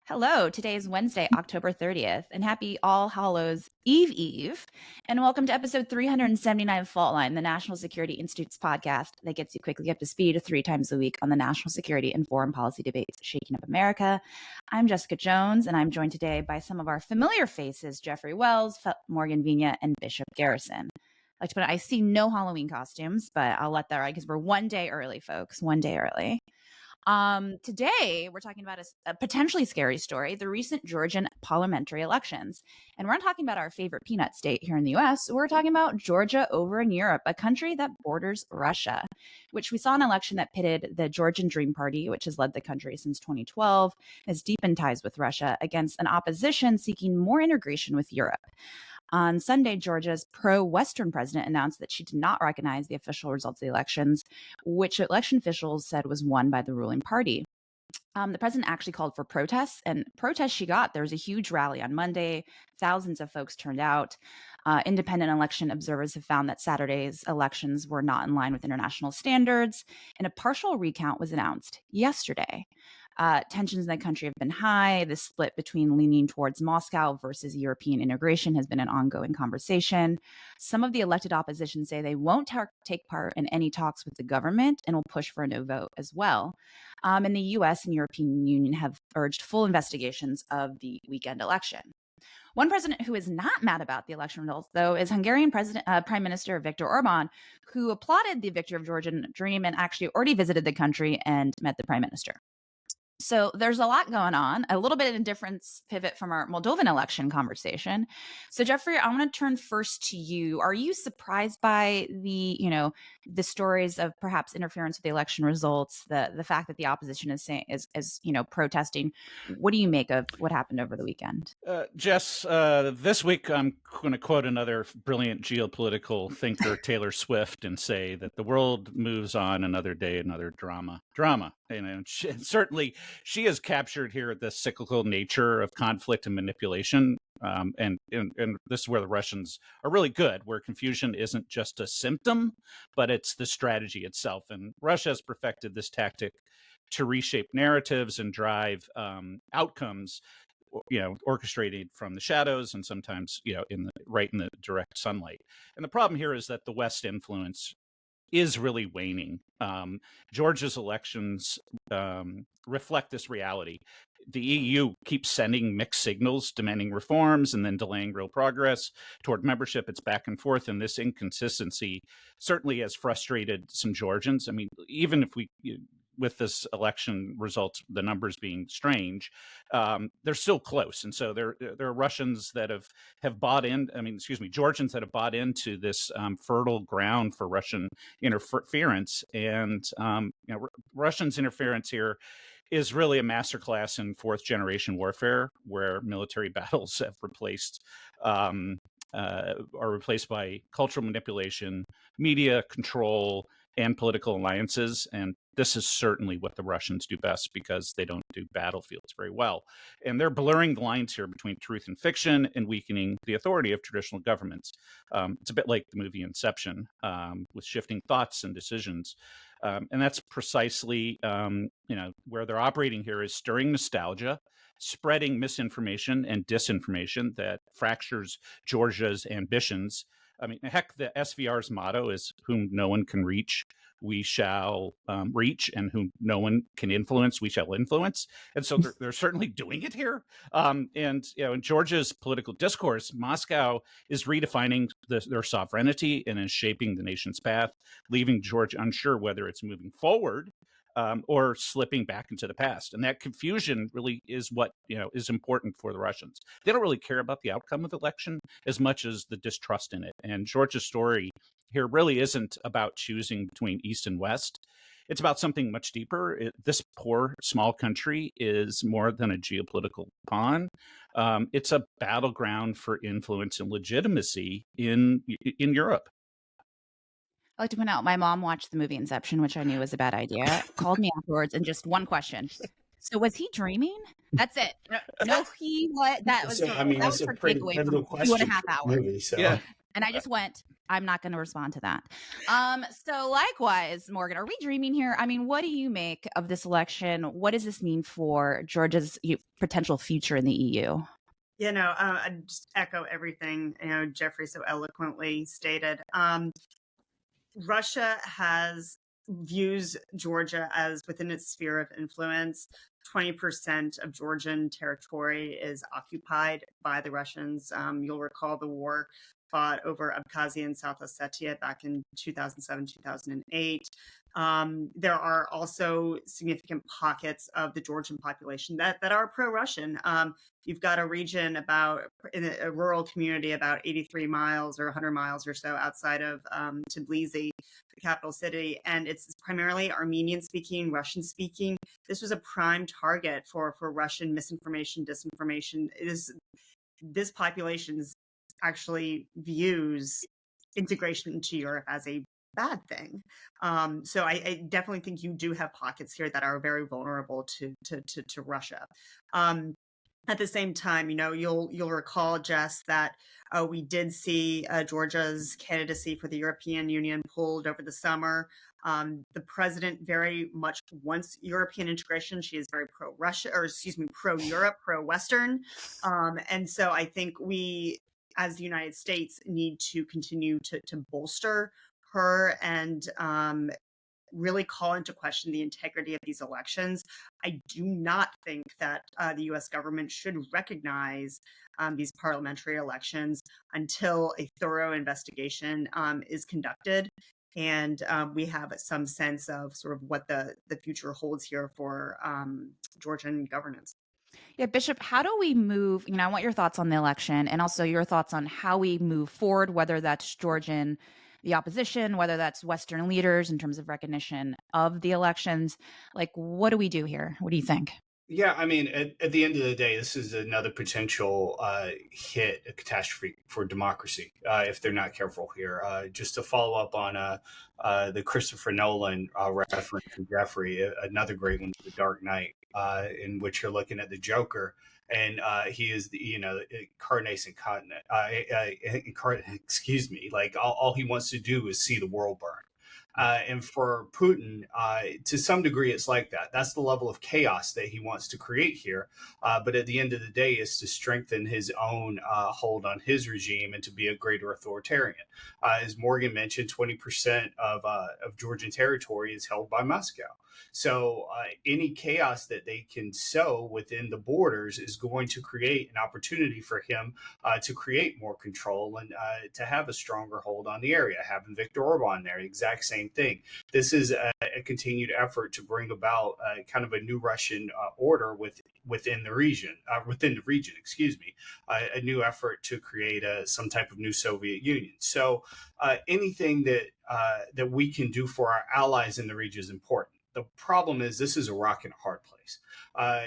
Hello, today is Wednesday, October 30th, and happy All Hallows Eve. And welcome to episode 379 of Fault Line, the National Security Institute's podcast that gets you quickly up to speed 3 times a week on the national security and foreign policy debates shaking up America. I'm Jessica Jones, and I'm joined today by some of our familiar faces, Jeffrey Wells, Morgan Vigna, and Bishop Garrison. I'd like to point out, I see no Halloween costumes, but I'll let that ride because we're one day early, folks, one day early. Today, we're talking about a potentially scary story, the recent Georgian parliamentary elections. And we're not talking about our favorite peanut state here in the US. We're talking about Georgia over in Europe, a country that borders Russia, which we saw an election that pitted the Georgian Dream Party, which has led the country since 2012, has deepened ties with Russia, against an opposition seeking more integration with Europe. On Sunday, Georgia's pro-Western president announced that she did not recognize the official results of the elections, which election officials said was won by the ruling party. The president actually called for protests, and protests she got. There was a huge rally on Monday. Thousands of folks turned out. Independent election observers have found that Saturday's elections were not in line with international standards, and a partial recount was announced yesterday. Tensions in the country have been high. The split between leaning towards Moscow versus European integration has been an ongoing conversation. Some of the elected opposition say they won't take part in any talks with the government and will push for a no vote as well. And the U.S. and European Union have urged full investigations of the weekend election. One president who is not mad about the election results, though, is Hungarian Prime Minister Viktor Orban, who applauded the victory of Georgian Dream and actually already visited the country and met the prime minister. So there's a lot going on, a little bit of a different pivot from our Moldovan election conversation. So Jeffrey, I want to turn first to you. Are you surprised by the stories of perhaps interference with the election results, the fact that the opposition is saying is protesting? What do you make of what happened over the weekend? Jess, this week I'm going to quote another brilliant geopolitical thinker, Taylor Swift, and say that the world moves on another day, another drama. And certainly she has captured here the cyclical nature of conflict and manipulation. And this is where the Russians are really good, where confusion isn't just a symptom, but it's the strategy itself. And Russia has perfected this tactic to reshape narratives and drive outcomes, orchestrated from the shadows and sometimes, right in the direct sunlight. And the problem here is that the West influence is really waning. Georgia's elections reflect this reality. The EU keeps sending mixed signals, demanding reforms and then delaying real progress toward membership. It's back and forth, and this inconsistency certainly has frustrated some Georgians. I mean, even if with this election results, the numbers being strange, they're still close. And so there are Russians that have bought in, Georgians that have bought into this fertile ground for Russian interference. And, Russians' interference here is really a masterclass in fourth generation warfare, where military battles have are replaced by cultural manipulation, media control, and political alliances. And this is certainly what the Russians do best, because they don't do battlefields very well. And they're blurring the lines here between truth and fiction and weakening the authority of traditional governments. It's a bit like the movie Inception, with shifting thoughts and decisions. And that's precisely, where they're operating here, is stirring nostalgia, spreading misinformation and disinformation that fractures Georgia's ambitions. I mean, heck, the SVR's motto is "Whom no one can reach, we shall reach, and whom no one can influence, we shall influence." And so they're certainly doing it here. In Georgia's political discourse, Moscow is redefining their sovereignty and is shaping the nation's path, leaving Georgia unsure whether it's moving forward or slipping back into the past. And that confusion really is what is important for the Russians. They don't really care about the outcome of the election as much as the distrust in it. And Georgia's story here really isn't about choosing between East and West. It's about something much deeper. This poor, small country is more than a geopolitical pawn. It's a battleground for influence and legitimacy in Europe. I'd like to point out my mom watched the movie Inception, which I knew was a bad idea, called me afterwards, and just one question. So was he dreaming? That's it. No, he what? That was that's her a pretty takeaway pivotal from 2.5 hours. movie, so. Yeah. And I just went, I'm not going to respond to that. So likewise, Morgan, are we dreaming here? I mean, what do you make of this election? What does this mean for Georgia's potential future in the EU? I just echo everything Jeffrey so eloquently stated. Russia views Georgia as within its sphere of influence. 20% of Georgian territory is occupied by the Russians. You'll recall the war fought over Abkhazia and South Ossetia back in 2007, 2008. There are also significant pockets of the Georgian population that are pro-Russian. You've got a region in a rural community about 83 miles or 100 miles or so outside of Tbilisi, the capital city, and it's primarily Armenian speaking, Russian speaking. This was a prime target for Russian misinformation, disinformation. This population actually views integration into Europe as a bad thing. So I definitely think you do have pockets here that are very vulnerable to Russia. At the same time, you'll recall, Jess, that we did see Georgia's candidacy for the European Union pulled over the summer. The president very much wants European integration. She is very pro-Russia, or excuse me, pro-Europe, pro-Western. And so I think we, as the United States, need to continue to bolster her and really call into question the integrity of these elections. I do not think that the U.S. government should recognize these parliamentary elections until a thorough investigation is conducted and we have some sense of sort of what the future holds here for Georgian governance. Yeah, Bishop, how do we move? I want your thoughts on the election and also your thoughts on how we move forward, whether that's the opposition, whether that's Western leaders in terms of recognition of the elections. Like, what do we do here? What do you think? Yeah, I mean, at the end of the day, this is another potential hit, a catastrophe for democracy if they're not careful here. Just to follow up on the Christopher Nolan reference to Jeffrey, another great one, The Dark Knight, in which you're looking at the Joker, and he is the incarnate continent. Excuse me, like all he wants to do is see the world burn. And for Putin, to some degree, it's like that. That's the level of chaos that he wants to create here. But at the end of the day, it's to strengthen his own hold on his regime and to be a greater authoritarian. As Morgan mentioned, 20% of Georgian territory is held by Moscow. So any chaos that they can sow within the borders is going to create an opportunity for him to create more control and to have a stronger hold on the area. Having Viktor Orban there, exact same thing. This is a continued effort to bring about kind of a new Russian order within the region, a new effort to create some type of new Soviet Union. So anything that we can do for our allies in the region is important. The problem is this is a rock and a hard place.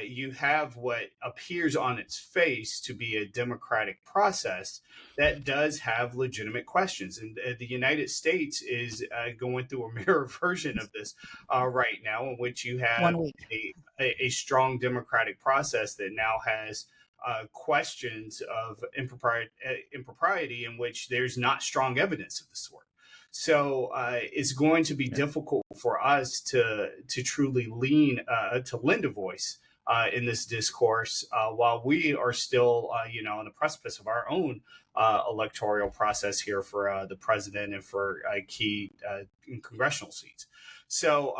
You have what appears on its face to be a democratic process that does have legitimate questions. And the United States is going through a mirror version of this right now, in which you have a strong democratic process that now has questions of impropriety in which there's not strong evidence of the sort. So it's going to be difficult for us to truly lend a voice in this discourse while we are still, on the precipice of our own electoral process here for the president and for key congressional seats. So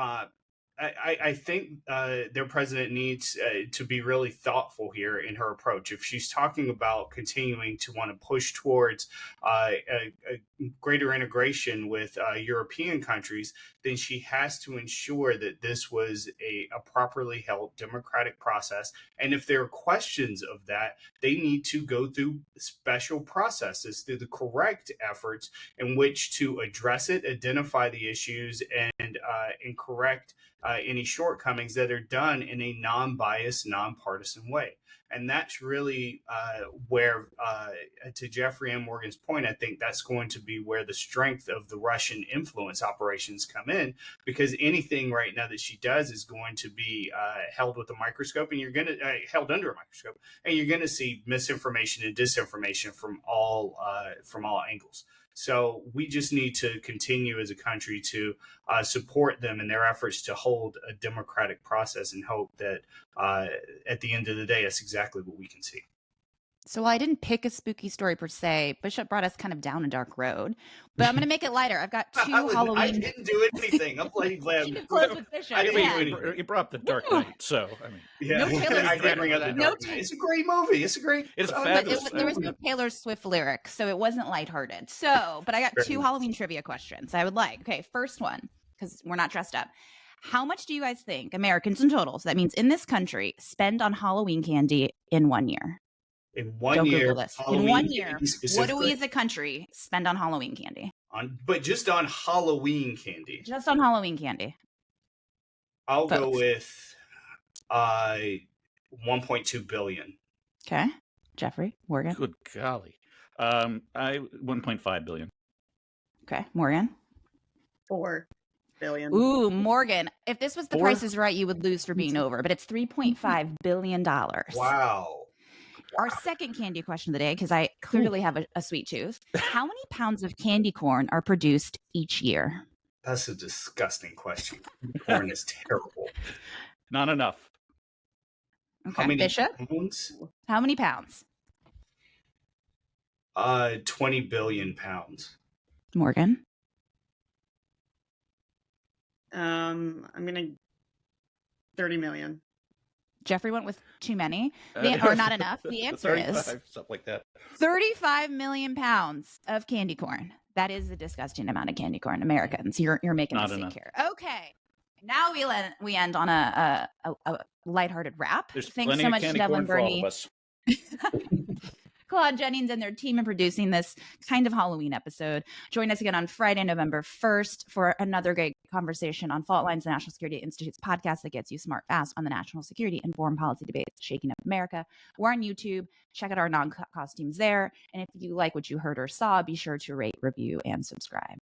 I think their president needs to be really thoughtful here in her approach. If she's talking about continuing to want to push towards a greater integration with European countries, then she has to ensure that this was a properly held democratic process. And if there are questions of that, they need to go through special processes, through the correct efforts in which to address it, identify the issues, and correct any shortcomings that are done in a non-biased, non-partisan way. And that's really where, to Jeffrey and Morgan's point, I think that's going to be where the strength of the Russian influence operations come in, because anything right now that she does is going to be held with a microscope, and you're going to held under a microscope, and you're going to see misinformation and disinformation from all angles. So we just need to continue as a country to support them in their efforts to hold a democratic process, and hope that at the end of the day, that's exactly what we can see. So while I didn't pick a spooky story per se, Bishop brought us kind of down a dark road. But I'm going to make it lighter. I've got two Halloween. I didn't do anything. I'm glad. Close with Bishop. I didn't Yeah. do anything. You brought up the Dark Knight, so I mean, Yeah, No Taylor I did bring up the Swift. Dark No Knight. It's a great movie. It's a great. It's But fabulous. there was no Taylor Swift lyric, so it wasn't lighthearted. So, but I got two Halloween trivia questions I would like. Okay, first one, because we're not dressed up. How much do you guys think Americans in total, so that means in this country, spend on Halloween candy in 1 year? In one Don't year, Google this. In Halloween 1 year, candy what do we specifically? as a country spend on Halloween candy? But just on Halloween candy, Just on Halloween candy. I'll go Folks. with 1.2 billion. Okay. Jeffrey, Morgan. Good golly. I 1.5 billion. Okay, Morgan. 4 billion. Ooh, Morgan. If this was The Four? Price is Right, you would lose for being over, but it's $3.5 billion. Wow. Our second candy question of the day, because I clearly have a sweet tooth. How many pounds of candy corn are produced each year? That's a disgusting question. Corn is terrible. Not enough. Okay, How many Bishop, pounds? how many pounds? 20 billion pounds. Morgan. I'm gonna 30 million. Jeffrey went with too many, or not enough. The answer is 35, something like that. 35 million pounds of candy corn. That is a disgusting amount of candy corn. Americans, you're making Not us sick enough. here. Okay, now we end on a lighthearted wrap. There's Thanks plenty so of much, candy Devlin corn for all Burney, of us. Claude Jennings, and their team in producing this kind of Halloween episode. Join us again on Friday, November 1st for another great conversation on Fault Lines, the National Security Institute's podcast that gets you smart fast on the national security and foreign policy debates shaking up America. We're on YouTube. Check out our non-costumes there. And if you like what you heard or saw, be sure to rate, review, and subscribe.